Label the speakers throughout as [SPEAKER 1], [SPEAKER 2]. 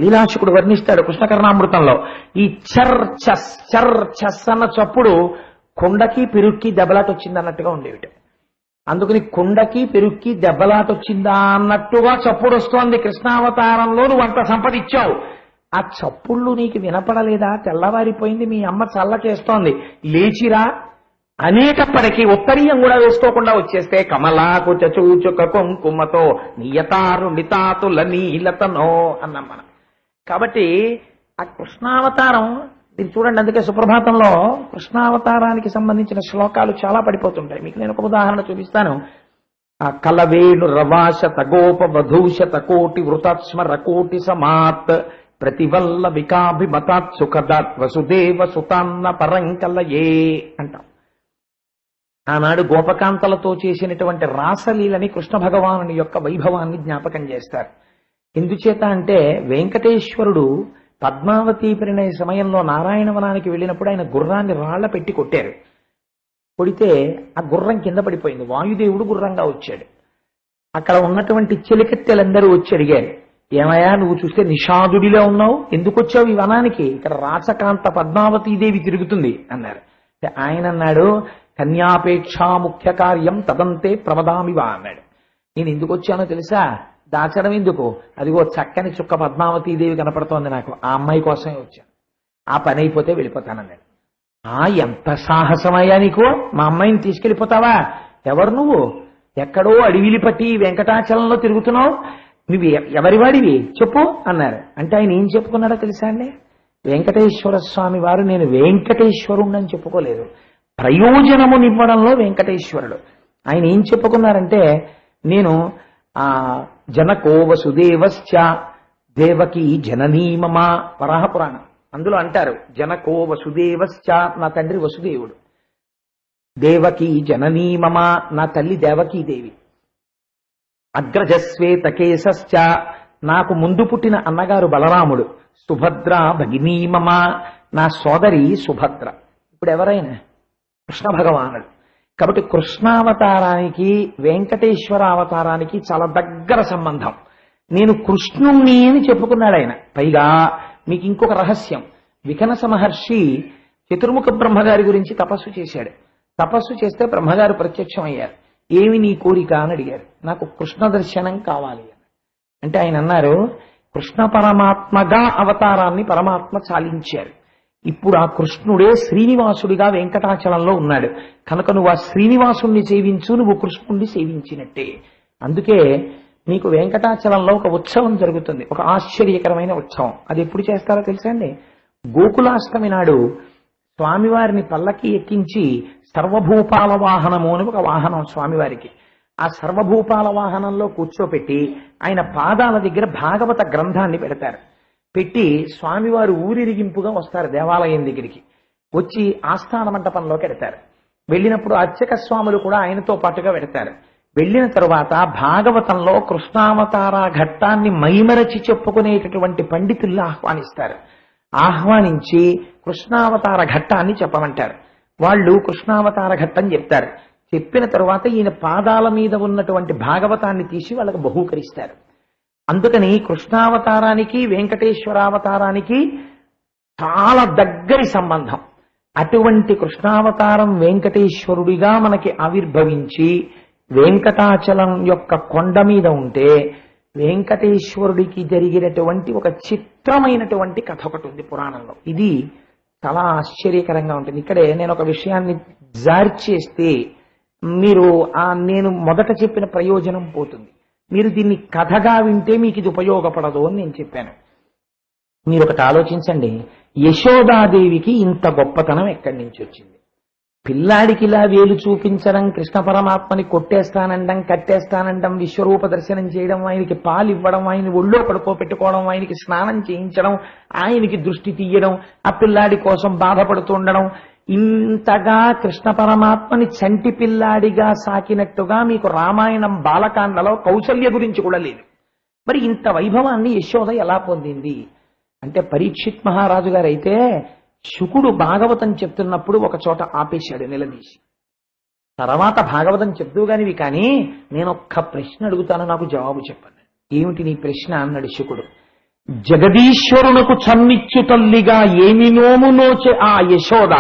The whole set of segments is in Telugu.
[SPEAKER 1] లీలాశకుడు వర్ణిస్తాడు కృష్ణకర్ణామృతంలో. ఈ చర్ చస్ అన్న చప్పుడు కొండకి పెరుక్కి దెబ్బలాట వచ్చింది అన్నట్టుగా ఉండేవిట. అందుకని కొండకి పెరుక్కి దెబ్బలాట వచ్చిందా అన్నట్టుగా చప్పుడు వస్తోంది. కృష్ణావతారంలో నువ్వు అంత సంపదిచ్చావు, ఆ చప్పుళ్ళు నీకు వినపడలేదా? తెల్లవారిపోయింది, మీ అమ్మ చల్లకేస్తోంది, లేచిరా అనేటప్పటికీ ఉత్తరీయం కూడా వేసుకోకుండా వచ్చేస్తే కమలాకు చచూచుక కుంకుమతో నియతారు నితాతుల నీలతనో అన్నాం మనం. కాబట్టి ఆ కృష్ణావతారం దీన్ని చూడండి. అందుకే సుప్రభాతంలో కృష్ణావతారానికి సంబంధించిన శ్లోకాలు చాలా పడిపోతుంటాయి. మీకు నేను ఒక ఉదాహరణ చూపిస్తాను. ఆ కలవేణు రవాశత గోప వధూశత కోటి వృతాత్స్మర కోటి సమాత్ ప్రతివల్ల వికాభిమతాత్ సుఖదాత్ వసుదేవ సుతాన్న పరంకలయే అంటాం. ఆనాడు గోపకాంతలతో చేసినటువంటి రాసలీలని కృష్ణ భగవానుని యొక్క వైభవాన్ని జ్ఞాపకం చేస్తారు. ఎందుచేత అంటే వెంకటేశ్వరుడు పద్మావతి పరిణయ సమయంలో నారాయణవనానికి వెళ్ళినప్పుడు ఆయన గుర్రాన్ని రాళ్ల పెట్టి కొట్టారు. కొడితే ఆ గుర్రం కింద పడిపోయింది. వాయుదేవుడు గుర్రంగా వచ్చాడు. అక్కడ ఉన్నటువంటి చెలికత్తెలందరూ వచ్చి అడిగారు, ఏమయ్యా నువ్వు చూస్తే నిషాదుడిలో ఉన్నావు, ఎందుకు వచ్చావు ఈ వనానికి? ఇక్కడ రాచకాంత పద్మావతీదేవి తిరుగుతుంది అన్నారు. ఆయన అన్నాడు, కన్యాపేక్షా ముఖ్య కార్యం తదంతే ప్రమదామివా అన్నాడు. నేను ఎందుకు వచ్చానో తెలుసా? దాచడం ఎందుకు? అదిగో చక్కని చుక్క పద్మావతీదేవి కనపడుతోంది నాకు, ఆ అమ్మాయి కోసమే వచ్చాను, ఆ పని అయిపోతే వెళ్ళిపోతానన్నాడు. ఎంత సాహసమయ్యా నీకు, మా అమ్మాయిని తీసుకెళ్ళిపోతావా? ఎవరు నువ్వు? ఎక్కడో అడవిలి పట్టి వెంకటాచలంలో తిరుగుతున్నావు, నువ్వు ఎవరివాడివి చెప్పు అన్నారు. అంటే ఆయన ఏం చెప్పుకున్నాడో తెలుసా అండి? వెంకటేశ్వర స్వామి వారు నేను వెంకటేశ్వరుణ్ణని చెప్పుకోలేదు, ప్రయోజనమునివ్వడంలో వెంకటేశ్వరుడు. ఆయన ఏం చెప్పుకున్నారంటే, నేను జనకో వసుదేవశ్చ దేవకీ జననీమమ వరాహపురాణం అందులో అంటారు, జనకో వసుదేవశ్చ నా తండ్రి వసుదేవుడు, దేవకీ జననీమమ నా తల్లి దేవకీదేవి, అగ్రజస్వేతకేశశ్చ నాకు ముందు పుట్టిన అన్నగారు బలరాముడు, సుభద్ర భగినీమమ నా సోదరి సుభద్ర. ఇప్పుడు ఎవరైనా కృష్ణ భగవానుడు. కాబట్టి కృష్ణావతారానికి వెంకటేశ్వర అవతారానికి చాలా దగ్గర సంబంధం. నేను కృష్ణుణ్ణి అని చెప్పుకున్నాడు ఆయన. పైగా మీకు ఇంకొక రహస్యం, వికనస మహర్షి చతుర్ముఖ బ్రహ్మగారి గురించి తపస్సు చేశాడు. తపస్సు చేస్తే బ్రహ్మగారు ప్రత్యక్షం అయ్యారు. ఏమి నీ కోరిక అని అడిగారు. నాకు కృష్ణ దర్శనం కావాలి అని. అంటే ఆయన అన్నారు, కృష్ణ పరమాత్మగా అవతారాన్ని పరమాత్మ చాలించారు. ఇప్పుడు ఆ కృష్ణుడే శ్రీనివాసుడిగా వెంకటాచలంలో ఉన్నాడు కనుక నువ్వు ఆ శ్రీనివాసుణ్ణి సేవించు, నువ్వు కృష్ణుణ్ణి సేవించినట్టే. అందుకే మీకు వెంకటాచలంలో ఒక ఉత్సవం జరుగుతుంది, ఒక ఆశ్చర్యకరమైన ఉత్సవం. అది ఎప్పుడు చేస్తారో తెలుసా అండి? గోకులాష్టమి నాడు స్వామివారిని పల్లకి ఎక్కించి సర్వభూపాల వాహనము అని ఒక వాహనం స్వామివారికి, ఆ సర్వభూపాల వాహనంలో కూర్చోపెట్టి ఆయన పాదాల దగ్గర భాగవత గ్రంథాన్ని పెడతారు. పెట్టి స్వామివారు ఊరిరిగింపుగా వస్తారు దేవాలయం దగ్గరికి. వచ్చి ఆస్థాన మంటపంలోకి వెడతారు. వెళ్ళినప్పుడు అర్చక స్వాములు కూడా ఆయనతో పాటుగా వెడతారు. వెళ్ళిన తరువాత భాగవతంలో కృష్ణావతార ఘట్టాన్ని మైమరచి చెప్పుకునేటటువంటి పండితుల్ని ఆహ్వానిస్తారు. ఆహ్వానించి కృష్ణావతార ఘట్టాన్ని చెప్పమంటారు. వాళ్ళు కృష్ణావతార ఘట్టం చెప్తారు. చెప్పిన తరువాత ఈయన పాదాల మీద ఉన్నటువంటి భాగవతాన్ని తీసి వాళ్ళకు బహూకరిస్తారు. అందుకని కృష్ణావతారానికి వెంకటేశ్వరావతారానికి చాలా దగ్గరి సంబంధం. అటువంటి కృష్ణావతారం వెంకటేశ్వరుడిగా మనకి ఆవిర్భవించి వెంకటాచలం యొక్క కొండ మీద ఉంటే వెంకటేశ్వరుడికి జరిగినటువంటి ఒక చిత్రమైనటువంటి కథ ఒకటి ఉంది పురాణంలో. ఇది చాలా ఆశ్చర్యకరంగా ఉంటుంది. ఇక్కడే నేను ఒక విషయాన్ని జారి చేస్తే మీరు నేను మొదట చెప్పిన ప్రయోజనం పోతుంది. మీరు దీన్ని కథగా వింటే మీకు ఇది ఉపయోగపడదు అని నేను చెప్పాను. మీరు ఒకటి ఆలోచించండి, యశోదాదేవికి ఇంత గొప్పతనం ఎక్కడి నుంచి వచ్చింది? పిల్లాడికి ఇలా వేలు చూపించడం, కృష్ణ పరమాత్మని కొట్టేస్తానండం, కట్టేస్తానండం, విశ్వరూప దర్శనం చేయడం, ఆయనకి పాలు ఇవ్వడం, ఆయన ఒళ్ళో పడుకోబెట్టుకోవడం, ఆయనకి స్నానం చేయించడం, ఆయనకి దృష్టి తీయడం, ఆ పిల్లాడి కోసం బాధపడుతూ ఉండడం, ఇంతగా కృష్ణ పరమాత్మని చంటి పిల్లాడిగా సాకినట్టుగా మీకు రామాయణం బాలకాండలో కౌసల్య గురించి కూడా లేదు. మరి ఇంత వైభవాన్ని యశోద ఎలా పొందింది అంటే, పరీక్షిత్ మహారాజు గారు అయితే శుకుడు భాగవతం చెప్తున్నప్పుడు ఒక చోట ఆపేశాడు నిలదీసి. తర్వాత భాగవతం చెప్తూగానివి కానీ నేను ఒక్క ప్రశ్న అడుగుతాను, నాకు జవాబు చెప్పండి. ఏమిటి నీ ప్రశ్న అన్నాడు శుకుడు. జగదీశ్వరునకు చన్నిచ్చు తల్లిగా ఏమి నోము నోచె ఆ యశోద,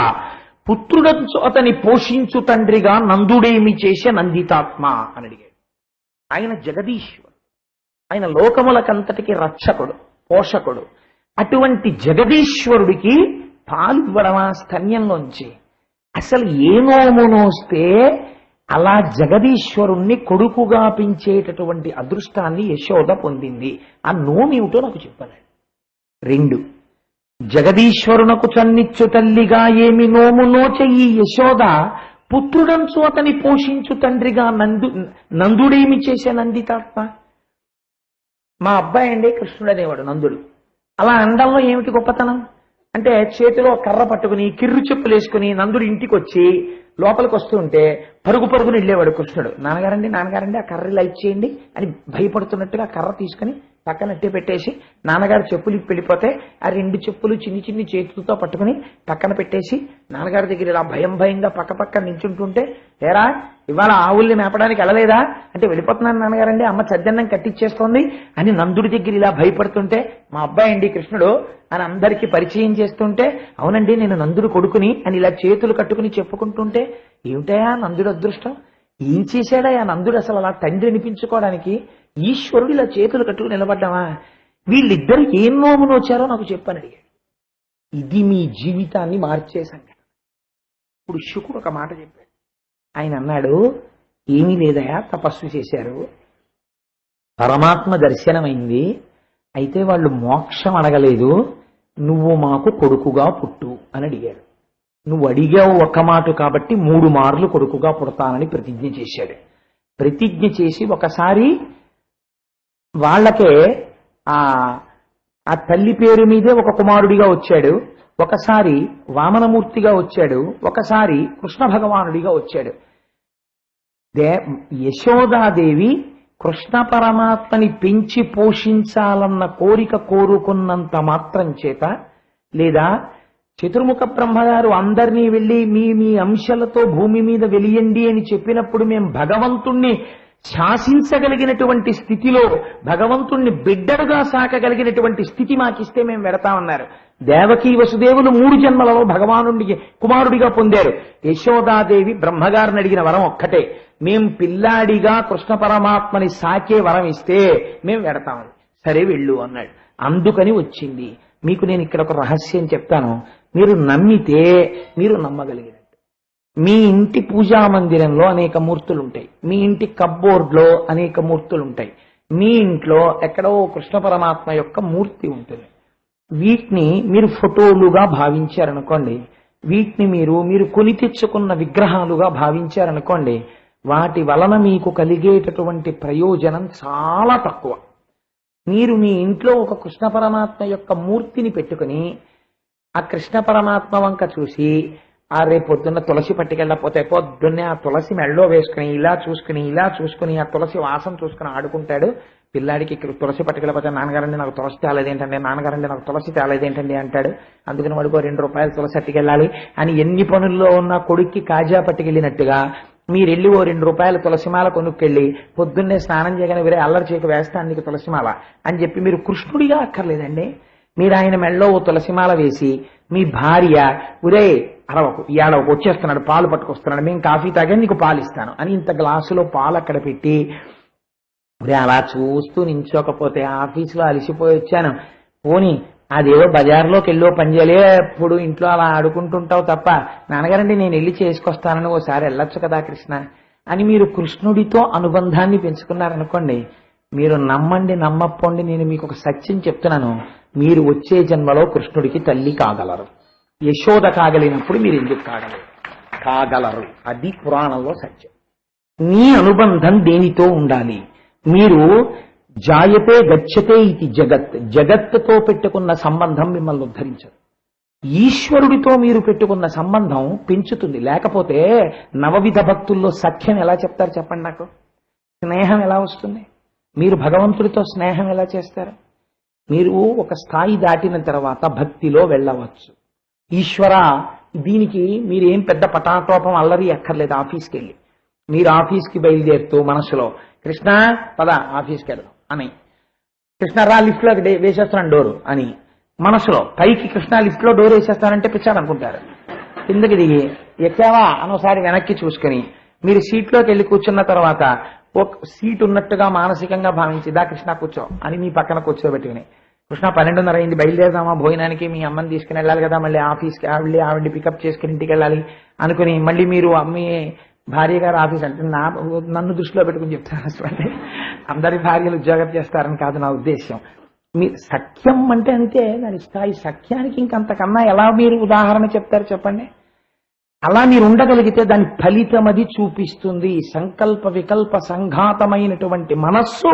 [SPEAKER 1] పుత్రుడంచు అతని పోషించు తండ్రిగా నందుడేమి చేసే నందితాత్మ అని అడిగాడు. ఆయన జగదీశ్వరుడు, ఆయన లోకములకంతటికి రక్షకుడు, పోషకుడు. అటువంటి జగదీశ్వరుడికి పాలు ఇవ్వడమా స్తన్యంలోంచి? అసలు ఏ నోము నోస్తే అలా జగదీశ్వరుణ్ణి కొడుకుగా పెంచేటటువంటి అదృష్టాన్ని యశోద పొందింది. ఆ నోమేమిటో నాకు చెప్పాలి. 2, జగదీశ్వరునకు చన్నిచ్చు తల్లిగా ఏమి నోము నోచె ఈ యశోద, పుత్రుడంచు అతని పోషించు తండ్రిగా నందుడేమి చేసే నందితాత్మ. మా అబ్బాయి అండి కృష్ణుడు అనేవాడు నందుడు. అలా అండంలో ఏమిటి గొప్పతనం అంటే, చేతిలో కర్ర పట్టుకుని కిర్రు చెప్పులు వేసుకుని నందుడు ఇంటికి వచ్చి లోపలికి వస్తూ ఉంటే పరుగు పరుగుని వెళ్ళేవాడు కృష్ణుడు. నాన్నగారండి ఆ కర్ర లైట్ చేయండి అని భయపడుతున్నట్టుగా కర్ర తీసుకుని పక్కనట్టే పెట్టేసి, నాన్నగారు చెప్పులు వెళ్ళిపోతే ఆ 2 చెప్పులు చిన్ని చిన్ని చేతులతో పట్టుకుని పక్కన పెట్టేసి, నాన్నగారి దగ్గర ఇలా భయంగా పక్క నించుంటుంటే, ఏరా ఇవాళ ఆవుల్ని మేపడానికి వెళ్ళలేదా అంటే, వెళ్ళిపోతున్నాను నాన్నగారండి, అమ్మ చద్దన్నం కట్టిచ్చేస్తోంది అని నందుడి దగ్గర ఇలా భయపడుతుంటే, మా అబ్బాయి అండి కృష్ణుడు అని అందరికీ పరిచయం చేస్తుంటే, అవునండి నేను నందుడు కొడుకుని అని ఇలా చేతులు కట్టుకుని చెప్పుకుంటుంటే, ఏమిటయా నందుడు అదృష్టం, ఏం చేశాడా నందుడు అసలు అలా తండ్రి అనిపించుకోవడానికి? ఈశ్వరుడు ఇలా చేతులు కట్టుకుని నిలబడ్డామా? వీళ్ళిద్దరు ఏం నోము నోచారో నాకు చెప్పని అడిగాడు. ఇది మీ జీవితాన్ని మార్చే సంఘటన. ఇప్పుడు శుకుడు ఒక మాట చెప్పాడు. ఆయన అన్నాడు, ఏమీ లేదయా, తపస్సు చేశారు, పరమాత్మ దర్శనమైంది, అయితే వాళ్ళు మోక్షం అడగలేదు, నువ్వు మాకు కొడుకుగా పుట్టు అని అడిగాడు. నువ్వు అడిగావు ఒక్క మాట కాబట్టి 3 మార్లు కొడుకుగా పుడతానని ప్రతిజ్ఞ చేశాడు. ప్రతిజ్ఞ చేసి ఒకసారి వాళ్ళకే ఆ తల్లి పేరు మీదే ఒక కుమారుడిగా వచ్చాడు, ఒకసారి వామనమూర్తిగా వచ్చాడు, ఒకసారి కృష్ణ భగవానుడిగా వచ్చాడు. యశోదాదేవి కృష్ణ పరమాత్మని పెంచి పోషించాలన్న కోరిక కోరుకున్నంత మాత్రం చేత, లేదా చతుర్ముఖ బ్రహ్మగారు అందరినీ వెళ్ళి మీ అంశాలతో భూమి మీద వెలియండి అని చెప్పినప్పుడు మేము భగవంతుణ్ణి శాసించగలిగినటువంటి స్థితిలో, భగవంతుణ్ణి బిడ్డడుగా సాకగలిగినటువంటి స్థితి మాకిస్తే మేము వెడతామన్నారు. దేవకీ వసుదేవులు 3 జన్మలలో భగవానుడికి కుమారుడిగా పొందారు. యశోదాదేవి బ్రహ్మగారిని అడిగిన వరం ఒక్కటే, మేం పిల్లాడిగా కృష్ణ పరమాత్మని సాకే వరం ఇస్తే మేము వెడతామని. సరే వెళ్ళు అన్నాడు. అందుకని వచ్చింది. మీకు నేను ఇక్కడ ఒక రహస్యం చెప్తాను, మీరు నమ్మితే మీరు నమ్మగలిగినట్టు. మీ ఇంటి పూజా మందిరంలో అనేక మూర్తులు ఉంటాయి, మీ ఇంటి కప్బోర్డ్లో అనేక మూర్తులు ఉంటాయి, మీ ఇంట్లో ఎక్కడో కృష్ణ పరమాత్మ యొక్క మూర్తి ఉంటుంది. వీటిని మీరు ఫోటోలుగా భావించారనుకోండి, వీటిని మీరు కొని తెచ్చుకున్న విగ్రహాలుగా భావించారనుకోండి, వాటి వలన మీకు కలిగేటటువంటి ప్రయోజనం చాలా తక్కువ. మీరు మీ ఇంట్లో ఒక కృష్ణ పరమాత్మ యొక్క మూర్తిని పెట్టుకుని ఆ కృష్ణ పరమాత్మ వంక చూసి, రేపు పొద్దున్న తులసి పట్టుకెళ్ళకపోతే పొద్దున్నే ఆ తులసి మెళ్ళో వేసుకుని ఇలా చూసుకుని ఆ తులసి వాసన చూసుకుని ఆడుకుంటాడు. పిల్లాడికి తులసి పట్టుకెళ్ళకపోతే, నాన్నగారండి నాకు తులసి తేలేదేంటండి, నాన్నగారండి నాకు తులసి తేలేదేంటండి అంటాడు. అందుకని వాడికో 2 రూపాయలు తులసి పట్టుకెళ్ళాలి అని ఎన్ని పనుల్లో ఉన్న కొడుక్కి కాజా పట్టుకెళ్ళినట్టుగా మీరెళ్ళి ఓ 2 రూపాయల తులసిమాల కొనుక్కెళ్ళి పొద్దున్నే స్నానం చేయగానే వేరే అల్లరి చేయక వేస్తాను నీకు తులసిమాల అని చెప్పి మీరు కృష్ణుడిగా అక్కర్లేదండి. మీరు ఆయన మెళ్ళో ఓ తులసిమాల వేసి మీ భార్య, ఉరే అరవకు ఏడవకు, వచ్చేస్తున్నాడు పాలు పట్టుకొస్తున్నాడు, మేము కాఫీ తాగే నీకు పాలు ఇస్తాను అని ఇంత గ్లాసులో పాలు అక్కడ పెట్టి, ఉరే అలా చూస్తూ నించోకపోతే ఆఫీసులో అలసిపోయి వచ్చాను, పోని అదేదో బజార్లోకి వెళ్ళో పనిచేయలే, ఎప్పుడు ఇంట్లో అలా ఆడుకుంటుంటావు తప్ప, నాన్నగారండి నేను వెళ్ళి చేసుకొస్తానని ఓసారి వెళ్ళొచ్చు కదా కృష్ణ అని మీరు కృష్ణుడితో అనుబంధాన్ని పెంచుకున్నారనుకోండి, మీరు నమ్మండి నమ్మపోండి, నేను మీకు ఒక సత్యం చెప్తున్నాను, మీరు వచ్చే జన్మలో కృష్ణుడికి తల్లి కాగలరు. యశోద కాగలిగినప్పుడు మీరు ఎందుకు కాగలరు. అది పురాణంలో సత్యం. మీ అనుబంధం దేనితో ఉండాలి? మీరు జాయతే గచ్చతే ఇది జగత్తుతో పెట్టుకున్న సంబంధం మిమ్మల్ని ఉద్ధరించదు. ఈశ్వరుడితో మీరు పెట్టుకున్న సంబంధం పెంచుతుంది. లేకపోతే నవవిధ భక్తుల్లో సఖ్యం ఎలా చెప్తారు చెప్పండి నాకు? స్నేహం ఎలా వస్తుంది? మీరు భగవంతుడితో స్నేహం ఎలా చేస్తారు? మీరు ఒక స్థాయి దాటిన తర్వాత భక్తిలో వెళ్ళవచ్చు. ఈశ్వర, దీనికి మీరేం పెద్ద పటాటోపం అల్లరి అక్కర్లేదు. ఆఫీస్కి వెళ్ళి మీరు ఆఫీస్కి బయలుదేరుతూ మనసులో కృష్ణ పద ఆఫీస్కి వెళ్దాం అని కృష్ణ లిఫ్ట్ లో వేసేస్తున్నాను డోరు అని మనసులో, పైకి కృష్ణ లిఫ్ట్ లో డోర్ వేసేస్తానంటే పిచ్చాడు అనుకుంటారు. కిందకి దిగి ఎక్కావా అనోసారి వెనక్కి చూసుకుని మీరు సీట్లోకి వెళ్ళి కూర్చున్న తర్వాత ఒక సీట్ ఉన్నట్టుగా మానసికంగా భావించి దా కృష్ణ కూర్చో అని మీ పక్కన కూర్చోబెట్టుకుని, కృష్ణ 12:30 అయింది బయలుదేరదామా భోజనానికి, మీ అమ్మని తీసుకుని వెళ్ళాలి కదా, మళ్ళీ ఆఫీస్కి ఆవిడ్ని పికప్ చేసుకుని ఇంటికి వెళ్ళాలి అనుకుని మళ్ళీ మీరు అమ్మి భార్య గారు ఆఫీస్ అంటే నన్ను దృష్టిలో పెట్టుకుని చెప్తాను. అందరి భార్యలు ఉద్యోగం చేస్తారని కాదు నా ఉద్దేశం. మీ సఖ్యం అంటే అంతే దాని స్థాయి. సఖ్యానికి ఇంకంతకన్నా ఎలా మీరు ఉదాహరణ చెప్తారు చెప్పండి? అలా మీరు ఉండగలిగితే దాని ఫలితం అది చూపిస్తుంది. సంకల్ప వికల్ప సంఘాతమైనటువంటి మనస్సు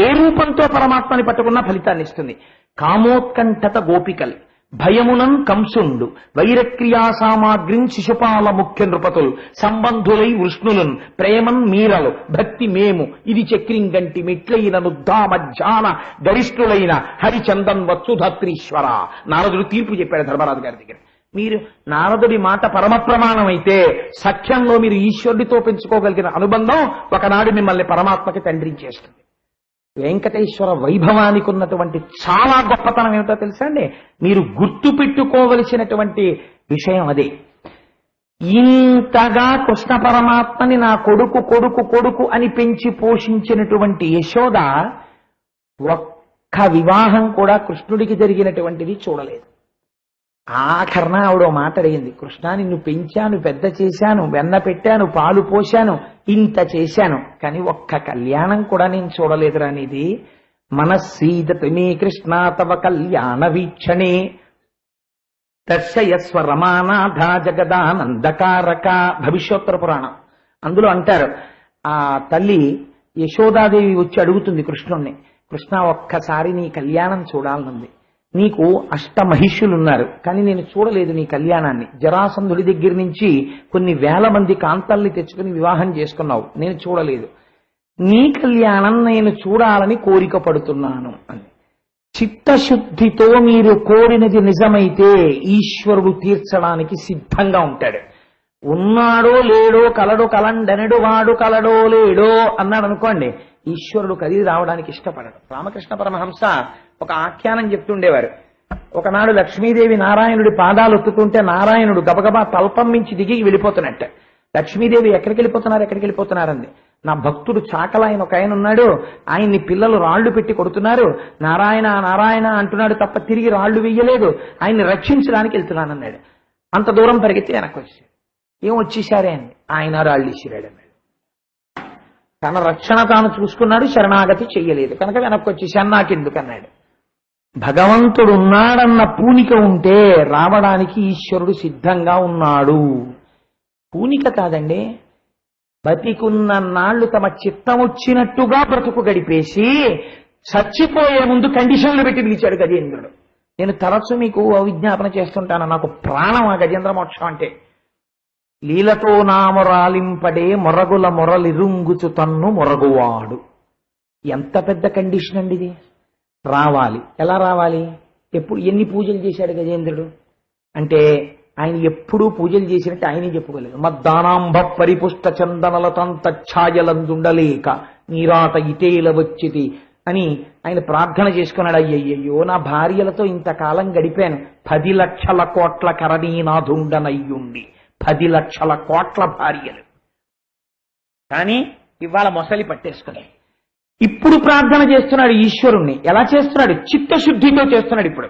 [SPEAKER 1] ఏ రూపంతో పరమాత్మని పట్టుకున్నా ఫలితాన్ని ఇస్తుంది. కామోత్కంఠత గోపికలు, భయమునన్ కంసుండు, వైరక్రియా సామాగ్రిం శిశుపాల ముఖ్య నృపతులు, సంబంధులై వృష్ణులున్, ప్రేమన్ మీరలు, భక్తి మేము, ఇది చక్రింగంటి మెట్లైన నుద్దా మధ్యాహ్న గరిష్ఠులైన హరిచందన్ వత్సుధత్రీశ్వర. నారదుడు తీర్పు చెప్పాడు ధర్మరాజు గారి దగ్గర. మీరు నారదుడి మాట పరమ ప్రమాణం అయితే సఖ్యంలో మీరు ఈశ్వరుడితో పెంచుకోగలిగిన అనుబంధం ఒకనాడు మిమ్మల్ని పరమాత్మకి తండ్రించేస్తుంది. వెంకటేశ్వర వైభవానికి ఉన్నటువంటి చాలా గొప్పతనం ఏమిటో తెలుసా అండి? మీరు గుర్తు పెట్టుకోవలసినటువంటి విషయం అదే. ఇంతగా కృష్ణ పరమాత్మని నా కొడుకు కొడుకు కొడుకు అని పెంచి పోషించినటువంటి యశోద ఒక్క వివాహం కూడా కృష్ణుడికి జరిగినటువంటిది చూడలేదు. ఆఖరణ ఆవిడ మాట అడిగింది, కృష్ణ నిన్ను పెంచాను, పెద్ద చేశాను, వెన్న పెట్టాను, పాలు పోశాను, ఇంత చేశాను, కానీ ఒక్క కళ్యాణం కూడా నేను చూడలేదురా నీది. మనస్సీదతు మే కృష్ణ తవ కళ్యాణ వీక్షణే దర్శయస్వ రమానాథ జగదానందకారక. భవిష్యోత్తర పురాణం అందులో అంటారు, ఆ తల్లి యశోదాదేవి వచ్చి అడుగుతుంది కృష్ణుణ్ణి, కృష్ణ ఒక్కసారి నీ కళ్యాణం చూడాలనుంది. నీకు అష్టమహిషులున్నారు కానీ నేను చూడలేదు నీ కళ్యాణాన్ని. జరాసంధుడి దగ్గర నుంచి కొన్ని వేల మంది కాంతల్ని తెచ్చుకుని వివాహం చేసుకున్నావు, నేను చూడలేదు. నీ కళ్యాణం నేను చూడాలని కోరిక పడుతున్నాను అని. చిత్తశుద్ధితో మీరు కోరినది నిజమైతే ఈశ్వరుడు తీర్చడానికి సిద్ధంగా ఉంటాడు. ఉన్నాడో లేడో, కలడు కలండనడు వాడు కలడో లేడో అన్నాడు అనుకోండి, ఈశ్వరుడు కదిలి రావడానికి ఇష్టపడడు. రామకృష్ణ పరమహంస ఒక ఆఖ్యానం చెప్తుండేవారు. ఒకనాడు లక్ష్మీదేవి నారాయణుడి పాదాలు ఒత్తుతుంటే నారాయణుడు గబగబా తల్పం మించి దిగి వెళ్ళిపోతున్నట్ట. లక్ష్మీదేవి ఎక్కడికి వెళ్ళిపోతున్నారంది. నా భక్తుడు చాకలాయన ఒక ఆయన ఉన్నాడు, ఆయన్ని పిల్లలు రాళ్లు పెట్టి కొడుతున్నారు, నారాయణ నారాయణ అంటున్నాడు తప్ప తిరిగి రాళ్లు వెయ్యలేదు, ఆయన్ని రక్షించడానికి వెళ్తున్నానన్నాడు. అంత దూరం పరిగెత్తి వెనక్కి వచ్చాడు. ఏం వచ్చేసారే అండి, ఆయన రాళ్ళు ఇసిరాడు అన్నాడు. తన రక్షణ తాను చూసుకున్నాడు, శరణాగతి చెయ్యలేదు కనుక వెనక్కి వచ్చేసాను, నాకెందుకు అన్నాడు. భగవంతుడు ఉన్నాడన్న పూనిక ఉంటే రావడానికి ఈశ్వరుడు సిద్ధంగా ఉన్నాడు. పూనిక కాదండి, బతికున్న నాళ్లు తమ చిత్తం వచ్చినట్టుగా బ్రతుకు గడిపేసి చచ్చిపోయే ముందు కండిషన్లు పెట్టి పిలిచాడు గజేంద్రుడు. నేను తరచు మీకు విజ్ఞాపన చేస్తుంటాను, నాకు ప్రాణం ఆ గజేంద్ర మోక్షం అంటే. లీలతో నామొరాలింపడే మొరగుల మొరలిరుంగుచు తన్ను మొరగువాడు. ఎంత పెద్ద కండిషన్ అండి ఇది. రావాలి. ఎలా రావాలి? ఎప్పుడు ఎన్ని పూజలు చేశాడు గజేంద్రుడు అంటే ఆయన ఎప్పుడూ పూజలు చేసినట్టు ఆయనే చెప్పుకోలేదు. మద్దానాంబ పరిపుష్ట చందనలతంత ఛాయలందుండలేక నీరాట ఇటేల వచ్చితి అని ఆయన ప్రార్థన చేసుకున్నాడు. అయ్యయ్యో నా భార్యలతో ఇంతకాలం గడిపాను, 10 లక్షల కోట్ల కరణీనాథుండనయ్యుండి, 10 లక్షల కోట్ల భార్యలు, కానీ ఇవాళ మొసలి పట్టేసుకుని ఇప్పుడు ప్రార్థన చేస్తున్నాడు ఈశ్వరుణ్ణి. ఎలా చేస్తున్నాడు? చిత్తశుద్ధితో చేస్తున్నాడు. ఇప్పుడు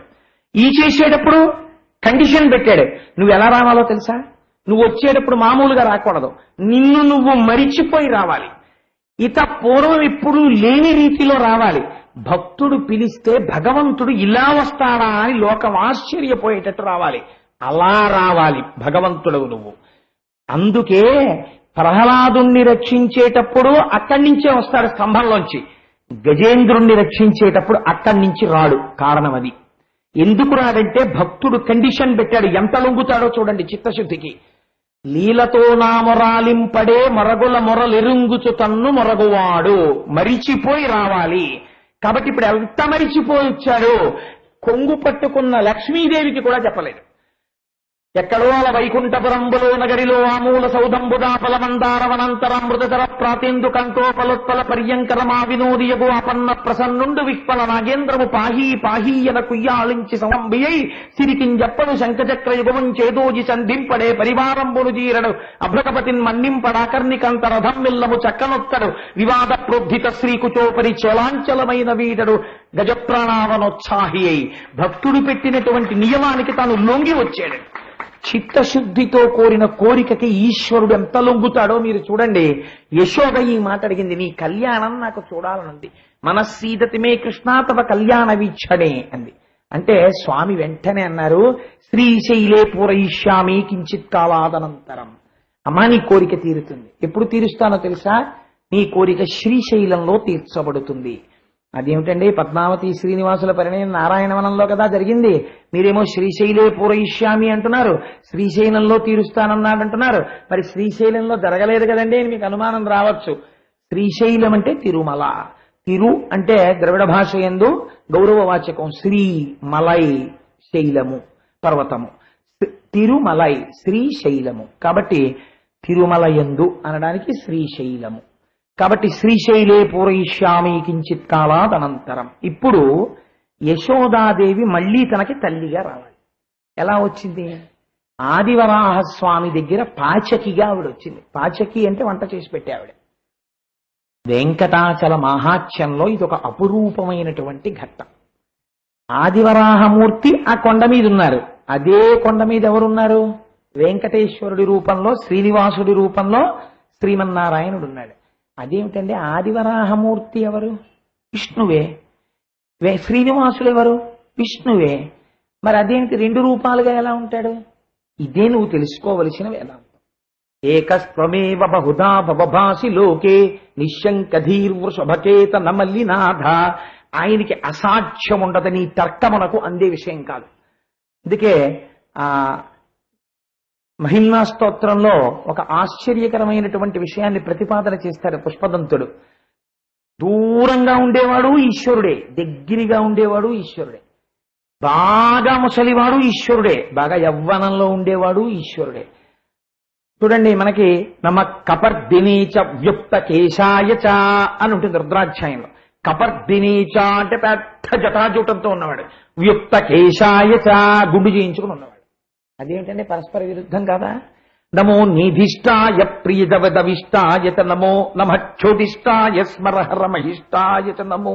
[SPEAKER 1] ఈ చేసేటప్పుడు కండిషన్ పెట్టాడు, నువ్వు ఎలా రావాలో తెలుసా? నువ్వు వచ్చేటప్పుడు మామూలుగా రాకూడదు, నిన్ను నువ్వు మరిచిపోయి రావాలి. ఇత పూర్వం ఎప్పుడు లేని రీతిలో రావాలి. భక్తుడు పిలిస్తే భగవంతుడు ఇలా వస్తాడా అని లోకం ఆశ్చర్యపోయేటట్టు రావాలి. అలా రావాలి భగవంతుడవు నువ్వు. అందుకే ప్రహ్లాదుణ్ణి రక్షించేటప్పుడు అక్కడి నుంచే వస్తాడు స్తంభంలోంచి, గజేంద్రుణ్ణి రక్షించేటప్పుడు అక్కడి నుంచి రాడు. కారణం అది. ఎందుకు రాడంటే భక్తుడు కండిషన్ పెట్టాడు. ఎంత లొంగుతాడో చూడండి చిత్తశుద్ధికి. లీలతో నా మొరాలింపడే మొరగుల మొరలెరుంగుచు తన్ను మొరగువాడు, మరిచిపోయి రావాలి. కాబట్టి ఇప్పుడు ఎంత మరిచిపోయి వచ్చాడు, కొంగు పట్టుకున్న లక్ష్మీదేవికి కూడా చెప్పలేదు. ఎక్కడో అల వైకుంఠపురంబులో నగరిలో ఆమూల సౌదంబుదాపలమందారవనంతరామృతర ప్రాతేందు కంఠోపలోత్పల పర్యంకరమా వినోదియగు ఆపన్న ప్రసన్నుండు విక్పల నాగేంద్రము పాహీ పాహీయన కుయ్యాళించి సంబంబియై సిరికింజప్పను శంఖచక్రయుగముం చేదోజి సంధింపడే పరివారంబును జీరడు అభ్రకపతిన్ మన్నింపడాకర్ణికంతరథం మిల్లము చక్కనొత్తడు వివాద ప్రోద్ధిత శ్రీకుచోపరి చలాంచలమైన వీడడు గజప్రాణావనోత్సాహి అయి భక్తుడు పెట్టినటువంటి నియమానికి తాను లొంగి వచ్చాడు. చిత్తశుద్ధితో కోరిన కోరికకి ఈశ్వరుడు ఎంత లొంగుతాడో మీరు చూడండి. యశోద ఈ మాట అడిగింది, నీ కళ్యాణం నాకు చూడాలనుంది. మనస్సీదతి మే కృష్ణ తవ కళ్యాణ వీక్షణే అంది. అంటే స్వామి వెంటనే అన్నారు, శ్రీశైలే పూరయిష్యామి కించిత్ కాలాదనంతరం. అమ్మా నీ కోరిక తీరుతుంది. ఎప్పుడు తీరుస్తానో తెలుసా? నీ కోరిక శ్రీశైలంలో తీర్చబడుతుంది. అదేమిటండి, పద్మావతి శ్రీనివాసుల పరిణయం నారాయణవనంలో కదా జరిగింది. మీరేమో శ్రీశైలే పూరయిష్యామి అంటున్నారు, శ్రీశైలంలో తీరుస్తానన్నాడంటున్నారు. మరి శ్రీశైలంలో జరగలేదు కదండి అని మీకు అనుమానం రావచ్చు. శ్రీశైలం అంటే తిరుమల. తిరు అంటే ద్రవిడ భాష యందు గౌరవవాచకం. శ్రీ మలై శైలము పర్వతము, తిరుమలై శ్రీశైలము. కాబట్టి తిరుమల యందు అనడానికి శ్రీశైలము. కాబట్టి శ్రీశైలే పూరయిష్యామి కించిత్ కాలాదనంతరం. ఇప్పుడు యశోదాదేవి మళ్లీ తనకి తల్లిగా రావాలి. ఎలా వచ్చింది? ఆదివరాహస్వామి దగ్గర పాచకిగా ఆవిడ వచ్చింది. పాచకి అంటే వంట చేసి పెట్టే ఆవిడ. వెంకటాచల మహాత్యంలో ఇది ఒక అపురూపమైనటువంటి ఘట్టం. ఆదివరాహమూర్తి ఆ కొండ మీద ఉన్నారు. అదే కొండ మీద ఎవరున్నారు? వెంకటేశ్వరుడి రూపంలో, శ్రీనివాసుడి రూపంలో శ్రీమన్నారాయణుడు ఉన్నాడు. అదేమిటండి, ఆదివరాహమూర్తి ఎవరు? విష్ణువే. శ్రీనివాసుడు ఎవరు? విష్ణువే. మరి అదేమిటి రెండు రూపాలుగా ఎలా ఉంటాడు? ఇదే నువ్వు తెలుసుకోవలసిన వేదాంతం. ఏకస్త్వమేవ బహుధా భవభాసి లోకే నిశంకధీర్వృషభకేత నమల్లినాథ. ఆయనకి అసాధ్యం ఉండదని తర్కమునకు అందే విషయం కాదు. అందుకే మహిళా స్తోత్రంలో ఒక ఆశ్చర్యకరమైనటువంటి విషయాన్ని ప్రతిపాదన చేస్తారు పుష్పదంతుడు. దూరంగా ఉండేవాడు ఈశ్వరుడే, దగ్గరగా ఉండేవాడు ఈశ్వరుడే, బాగా ముసలివాడు ఈశ్వరుడే, బాగా యవ్వనంలో ఉండేవాడు ఈశ్వరుడే. చూడండి, మనకి నమ కపర్దినీచ వ్యుక్త కేశాయచ అని ఉంటుంది రుద్రాధ్యాయంలో. కపర్దినీచ అంటే పెద్ద జటాజూటంతో ఉన్నవాడు, వ్యుక్త కేశాయచ గుండు చేయించుకుని ఉన్నవాడు. అదేమిటంటే పరస్పర విరుద్ధం కాదా? నమో నిధిష్టాయ ప్రియదవదవిష్టాయత నమో నమక్షోదిష్టాయ స్మరహరమహిష్టాయత నమో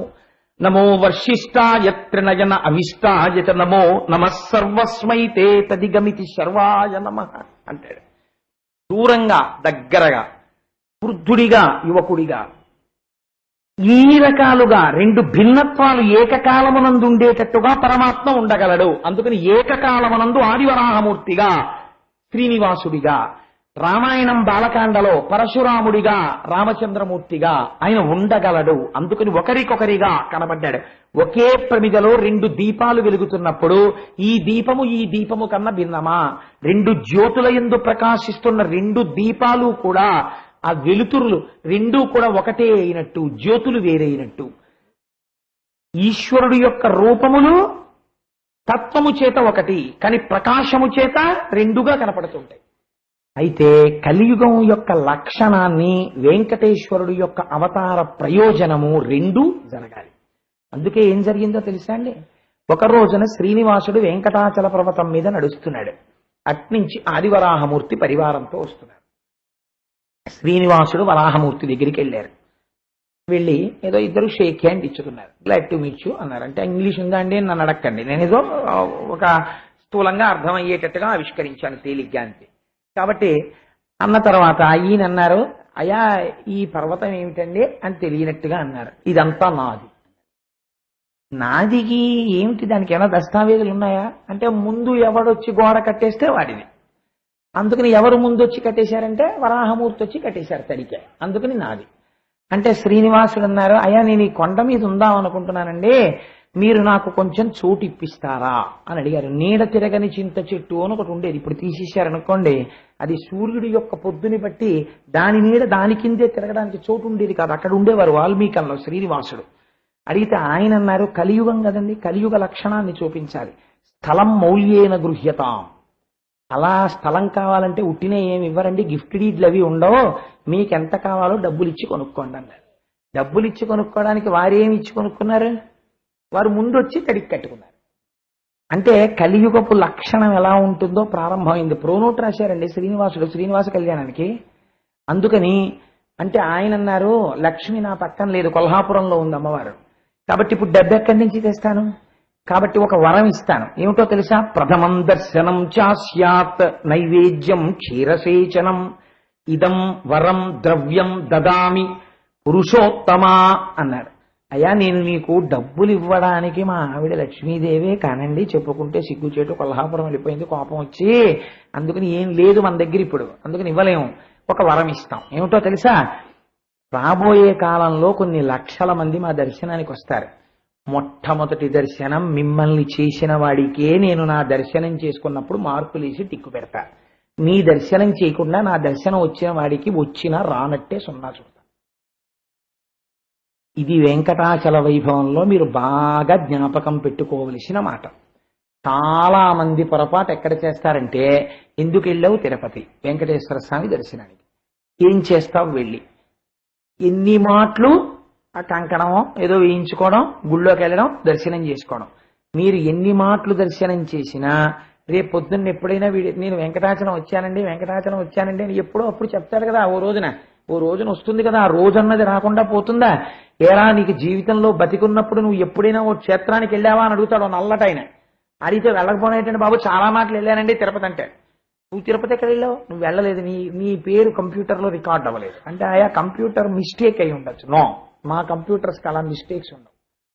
[SPEAKER 1] నమో వర్షిష్టాయ త్రినయన అవిష్టాయత నమో నమః సర్వస్మైతే తదిగమితి శర్వాయ నమః అంటాడు. దూరంగా, దగ్గరగా, వృద్ధుడిగా, యువకుడిగా, ఈ రకాలుగా రెండు భిన్నత్వాలు ఏకకాలమునందు ఉండేటట్టుగా పరమాత్మ ఉండగలడు. అందుకని ఏకకాలమునందు ఆదివరాహమూర్తిగా, శ్రీనివాసుడిగా, రామాయణం బాలకాండలో పరశురాముడిగా, రామచంద్రమూర్తిగా ఆయన ఉండగలడు. అందుకని ఒకరికొకరిగా కనబడ్డాడు. ఒకే ప్రమిదలో రెండు దీపాలు వెలుగుతున్నప్పుడు ఈ దీపము కన్నా భిన్నమా? రెండు జ్యోతుల యందు ప్రకాశిస్తున్న రెండు దీపాలు కూడా, ఆ వెలుతురులు రెండూ కూడా ఒకటే అయినట్టు, జ్యోతులు వేరైనట్టు. ఈశ్వరుడు యొక్క రూపములు తత్వము చేత ఒకటి, కానీ ప్రకాశము చేత రెండుగా కనపడుతుంటాయి. అయితే కలియుగం యొక్క లక్షణాన్ని, వెంకటేశ్వరుడు యొక్క అవతార ప్రయోజనము రెండూ జరగాలి. అందుకే ఏం జరిగిందో తెలుసా అండి? ఒక రోజున శ్రీనివాసుడు వెంకటాచల పర్వతం మీద నడుస్తున్నాడు. అట్నుంచి ఆదివరాహమూర్తి పరివారంతో వస్తున్నాడు. శ్రీనివాసుడు వరాహమూర్తి దగ్గరికి వెళ్ళారు. వెళ్ళి ఏదో ఇద్దరు షేక్ హ్యాండ్ ఇచ్చుకున్నారు. గ్లాడ్ టు మీట్ యూ అన్నారు. అంటే ఇంగ్లీష్ ఉందా అండి నన్ను అడక్కండి, నేనేదో ఒక స్థూలంగా అర్థమయ్యేటట్టుగా ఆవిష్కరించాను తేలిగ్గా అంతే. కాబట్టి అన్న తర్వాత ఈయన అన్నారు, అయ్యా ఈ పర్వతం ఏమిటండి అని తెలియనట్టుగా అన్నారు. ఇదంతా నాది. నాదికి ఏమిటి, దానికి ఏమైనా దస్తావేజులు ఉన్నాయా అంటే, ముందు ఎవడొచ్చి గోడ కట్టేస్తే వాడిని. అందుకని ఎవరు ముందు వచ్చి కట్టేశారంటే వరాహమూర్తి వచ్చి కట్టేశారు తడికే, అందుకని నాది. అంటే శ్రీనివాసుడు అన్నారు, అయ్యా నేను ఈ కొండ మీద ఉందాం అనుకుంటున్నానండి, మీరు నాకు కొంచెం చోటు ఇప్పిస్తారా అని అడిగారు. నీడ తిరగని చింత చెట్టు అని ఒకటి ఉండేది, ఇప్పుడు తీసేశారనుకోండి. అది సూర్యుడి యొక్క పొద్దుని బట్టి దాని నీడ దాని కిందే తిరగడానికి చోటు ఉండేది కాదు. అక్కడ ఉండేవారు వాల్మీకంలో శ్రీనివాసుడు. అడిగితే ఆయన అన్నారు, కలియుగం కదండి, కలియుగ లక్షణాన్ని చూపించాలి. స్థలం మౌల్యేన గృహ్యతాం, అలా స్థలం కావాలంటే ఉట్టినే ఏమి ఇవ్వరండి, గిఫ్ట్ డీడ్లు అవి ఉండవు, మీకు ఎంత కావాలో డబ్బులు ఇచ్చి కొనుక్కోండి అన్నారు. డబ్బులు ఇచ్చి కొనుక్కోవడానికి వారేమి ఇచ్చి కొనుక్కున్నారు? వారు ముందు వచ్చి తడికి కట్టుకున్నారు. అంటే కలియుగపు లక్షణం ఎలా ఉంటుందో ప్రారంభమైంది. ప్రోనోట్ రాశారండి శ్రీనివాస కళ్యాణానికి. అందుకని అంటే ఆయన అన్నారు, లక్ష్మి నా పక్కన లేదు, కొల్హాపురంలో ఉంది అమ్మవారు, కాబట్టి ఇప్పుడు డబ్బు ఎక్కడి నుంచి తెస్తాను, కాబట్టి ఒక వరం ఇస్తాను. ఏమిటో తెలుసా? ప్రథమం దర్శనం చాస్యాత్ నైవేద్యం క్షీరసేచనం ఇదం వరం ద్రవ్యం దదామి పురుషోత్తమా అన్నాడు. అయ్యా, నేను నీకు డబ్బులు ఇవ్వడానికి మా ఆవిడ లక్ష్మీదేవే కానండి, చెప్పుకుంటే సిగ్గుచేటు కొల్హాపురం వెళ్ళిపోయింది కోపం వచ్చి, అందుకని ఏం లేదు మన దగ్గర ఇప్పుడు, అందుకని ఇవ్వలేము, ఒక వరం ఇస్తాం. ఏమిటో తెలుసా? రాబోయే కాలంలో కొన్ని లక్షల మంది మా దర్శనానికి వస్తారు. మొట్టమొదటి దర్శనం మిమ్మల్ని చేసిన వాడికే నేను నా దర్శనం చేసుకున్నప్పుడు మార్కులేసి టిక్కు పెడతా. నీ దర్శనం చేయకుండా నా దర్శనం వచ్చిన వాడికి వచ్చినా రానట్టే సున్నా చూడతా. ఇది వెంకటాచల వైభవంలో మీరు బాగా జ్ఞాపకం పెట్టుకోవలసిన మాట. చాలా మంది పొరపాటు ఎక్కడ చేస్తారంటే, ఎందుకు వెళ్ళావు తిరుపతి వెంకటేశ్వర స్వామి దర్శనానికి, ఏం చేస్తావు వెళ్ళి, ఎన్ని మాటలు ఆ కంకణమో ఏదో వేయించుకోవడం, గుళ్ళోకి వెళ్ళడం, దర్శనం చేసుకోవడం. మీరు ఎన్ని మాటలు దర్శనం చేసినా రేపు పొద్దున్న ఎప్పుడైనా నేను వెంకటాచలం వచ్చానండి అని ఎప్పుడో అప్పుడు చెప్తాడు కదా, ఓ రోజున వస్తుంది కదా, ఆ రోజు అన్నది రాకుండా పోతుందా? ఏరా, నీకు జీవితంలో బతికున్నప్పుడు నువ్వు ఎప్పుడైనా ఓ క్షేత్రానికి వెళ్ళావా అని అడుగుతాడు నల్లటైన. అడిగితే వెళ్ళకపోయినట్టండి బాబు, చాలా మాటలు వెళ్ళానండి తిరుపతి అంటే. నువ్వు తిరుపతి ఎక్కడ వెళ్ళావు? నువ్వు వెళ్ళలేదు, నీ పేరు కంప్యూటర్లో రికార్డ్ అవ్వలేదు అంటే ఆయా కంప్యూటర్ మిస్టేక్ అయి ఉండొచ్చు. నో, మా కంప్యూటర్స్కి అలా మిస్టేక్స్ ఉండవు.